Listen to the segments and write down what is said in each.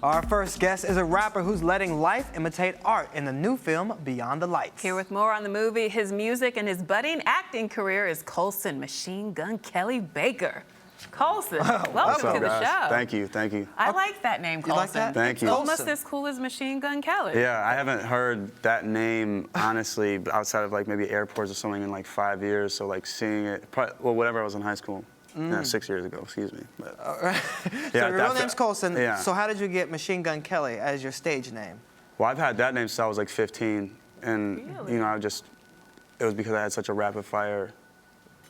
Our first guest is a rapper who's letting life imitate art in the new film Beyond the Lights. Here with more on the movie, his music, and his budding acting career is Colson Machine Gun Kelly Baker. Colson, welcome to the show. Thank you, thank you. I like that name, Colson. You like that? Thank you. It's almost as cool as Machine Gun Kelly. Yeah, I haven't heard that name, honestly, outside of like maybe airports or something in like 5 years. So like seeing it, probably, well, whatever I was in high school. Yeah, 6 years ago, excuse me. But, So your real name's Colson. Yeah. So how did you get Machine Gun Kelly as your stage name? Well, I've had that name since I was like 15. And, Really? you know, it was because I had such a rapid fire,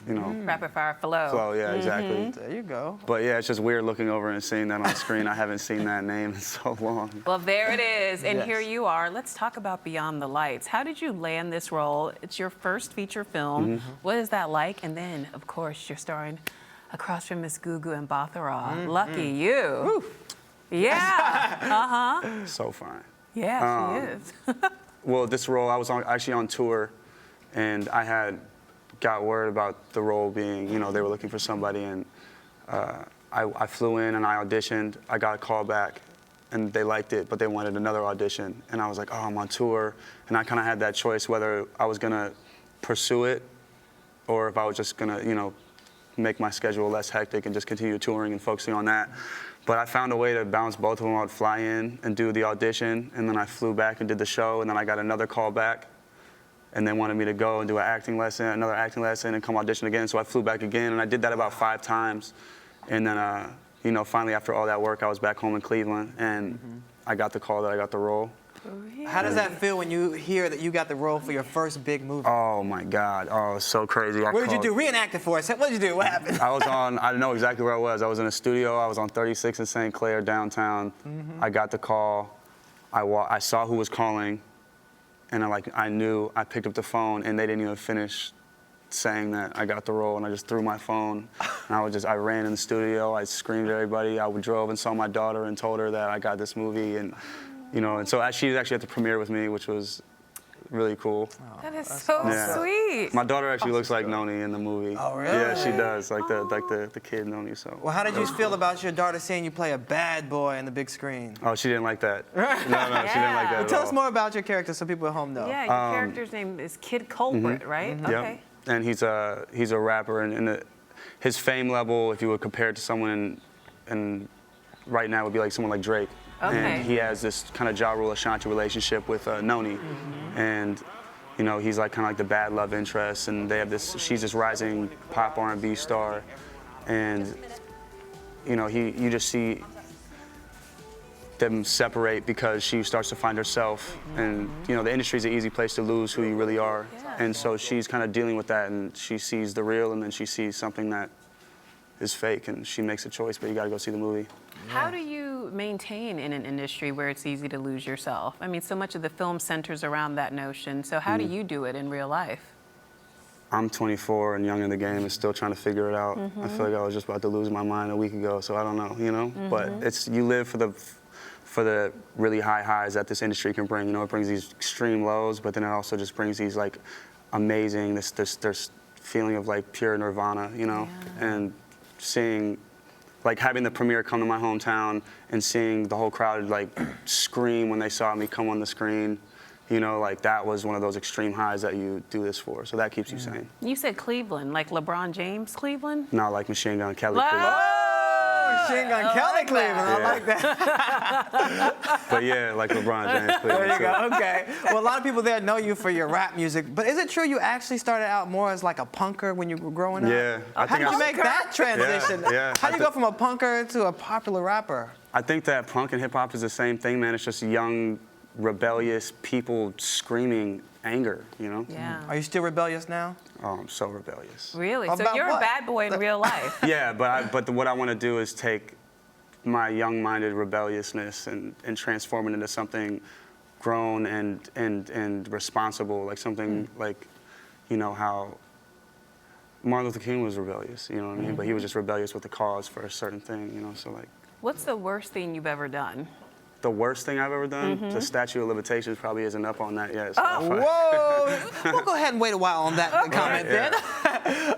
you know. Rapid fire flow. Flow, yeah, exactly. There you go. But yeah, it's just weird looking over and seeing that on screen. I haven't seen that name in so long. Well, there it is, and Yes. here you are. Let's talk about Beyond the Lights. How did you land this role? It's your first feature film. What is that like? And then, of course, you're starring across from Miss Gugu and Bathara. Lucky you. Woo. Yeah. So fine. Yeah, she is. Well, this role, I was actually on tour, and I had got word about the role being, you know, they were looking for somebody, and I flew in and I auditioned. I got a call back, and they liked it, but they wanted another audition. And I was like, oh, I'm on tour. And I kind of had that choice whether I was going to pursue it or if I was just going to, you know, make my schedule less hectic and just continue touring and focusing on that. But I found a way to balance both of them. I would fly in and do the audition, and then I flew back and did the show, and then I got another call back, and they wanted me to go and do an acting lesson, another acting lesson, and come audition again. So I flew back again, and I did that about 5 times. And then, you know, finally after all that work, I was back home in Cleveland, and I got the call that I got the role. How does that feel when you hear that you got the role for your first big movie? Oh my God, oh, it's so crazy. What did you do? Reenact it for us. What did you do? What happened? I know exactly where I was. I was in a studio. I was on 36 in St. Clair, downtown. I got the call. I saw who was calling, and I knew. I picked up the phone, and they didn't even finish saying that I got the role, and I just threw my phone. And I ran in the studio. I screamed at everybody. I drove and saw my daughter and told her that I got this movie, and you know, and so she was actually at the premiere with me, which was really cool. That is so sweet. My daughter actually looks like Noni in the movie. Oh, really? Yeah, she does, like the kid Noni. So. Well, how did you feel about your daughter seeing you play a bad boy in the big screen? Oh, she didn't like that. No, she didn't like that at Tell all. us more about your character so people at home know. Yeah, your character's name is Kid Culprit, right? Okay. Yep. And he's a rapper, and his fame level, if you would compare it to someone and right now, would be like someone like Drake. Okay. And he has this kind of Ja Rule Ashanti relationship with Noni, and you know he's like kind of like the bad love interest, and they have this. She's this rising pop R&B star, and you know you just see them separate because she starts to find herself, and you know the industry's an easy place to lose who you really are, and so she's kind of dealing with that, and she sees the real, and then she sees something that is fake, and she makes a choice, but you got to go see the movie. How do you maintain in an industry where it's easy to lose yourself? I mean, so much of the film centers around that notion. So how do you do it in real life? I'm 24 and young in the game and still trying to figure it out. I feel like I was just about to lose my mind a week ago, so I don't know, you know? But you live for the really high highs that this industry can bring. You know, it brings these extreme lows, but then it also just brings these like amazing, this feeling of like pure nirvana, you know? And seeing, like having the premiere come to my hometown and seeing the whole crowd like scream when they saw me come on the screen, you know, like that was one of those extreme highs that you do this for. So that keeps you sane. You said Cleveland, like LeBron James Cleveland? Not like Machine Gun Kelly Cleveland. Oh, Machine Gun Kelly like Cleveland. that. I like that. But yeah, like LeBron James Cleveland. There you go. Okay. Well, a lot of people there know you for your rap music, but is it true you actually started out more as like a punker when you were growing up? Yeah. How did you make that transition? Yeah. How do you go from a punker to a popular rapper? I think that punk and hip hop is the same thing, man. It's just young, rebellious people screaming anger, you know? Yeah. Are you still rebellious now? Oh, I'm so rebellious. Really? So About you're what? a bad boy in real life. Yeah, but what I want to do is take my young-minded rebelliousness and transform it into something grown and responsible, like something like, you know, how Martin Luther King was rebellious, you know what I mean? But he was just rebellious with the cause for a certain thing, you know, so like. What's the worst thing you've ever done? The worst thing I've ever done? The statute of limitations probably isn't up on that yet. So Whoa! We'll go ahead and wait a while on that comment then.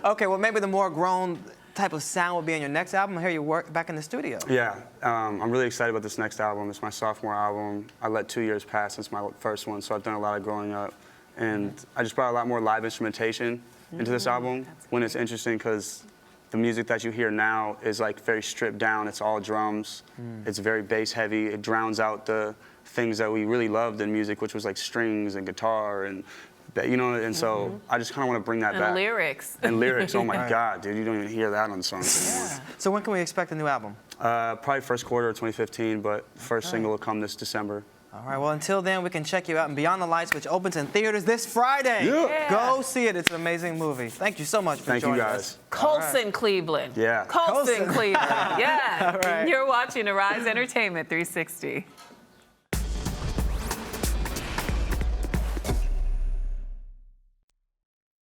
Okay, well maybe the more grown type of sound will be in your next album? I hear you work back in the studio. Yeah, I'm really excited about this next album. It's my sophomore album. I let 2 years pass since my first one, so I've done a lot of growing up. And I just brought a lot more live instrumentation into this album. When it's interesting because the music that you hear now is like very stripped down. It's all drums. It's very bass heavy. It drowns out the things that we really loved in music, which was like strings and guitar and, you know, and so I just kind of want to bring that back. And lyrics. And lyrics, oh my God, dude, you don't even hear that on the songs anymore. So when can we expect a new album? Probably first quarter of 2015, but first single will come this December. All right, well, until then, we can check you out in Beyond the Lights, which opens in theaters this Friday. Yeah. Go see it. It's an amazing movie. Thank you so much for Thank you, joining guys. us. Colson, Cleveland. Yeah. Colson, Colson. Cleveland. Yeah. All right. You're watching Arise Entertainment 360.